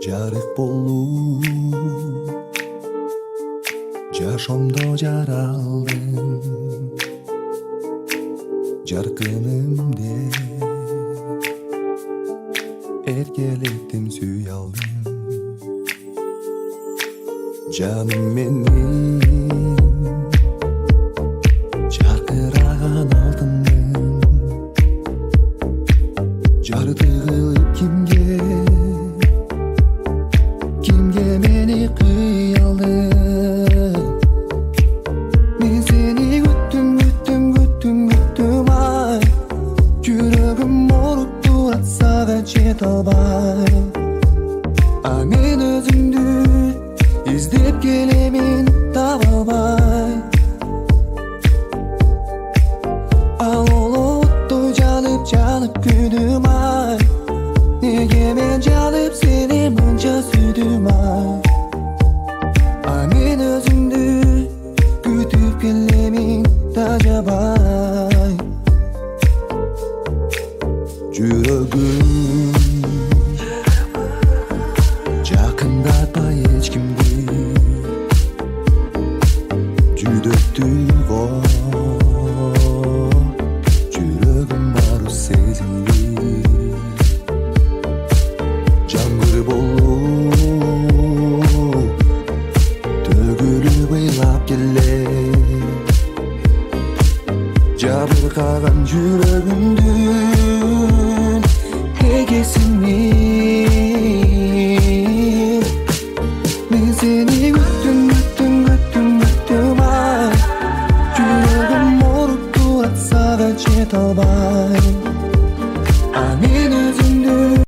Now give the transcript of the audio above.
Жарык болуп жашоомдо жаралдым, жаркынымде эркелеттим, сүйө алдым. Жаным менин жаркыраган алтыным, жарды кылып кимге мени кыялдың. Мен сени күттүм ай, жүрөгүм ооруп турат сага жете албай. А мен өзүңдү издеп келемин, таба албай. Ал оттой жанып күнүм ай, неге мен жанып сени мынча сүйдүм ай. А мен өзүңдү күтүп келемин, тажабай. Жүрөгүм жакындатпай эч кимди, жүдөттүк жүрөгүм баары сезимди. Жаңгыр болуп төгүлүп ыйлап келе, жабыркаган жүрөгүм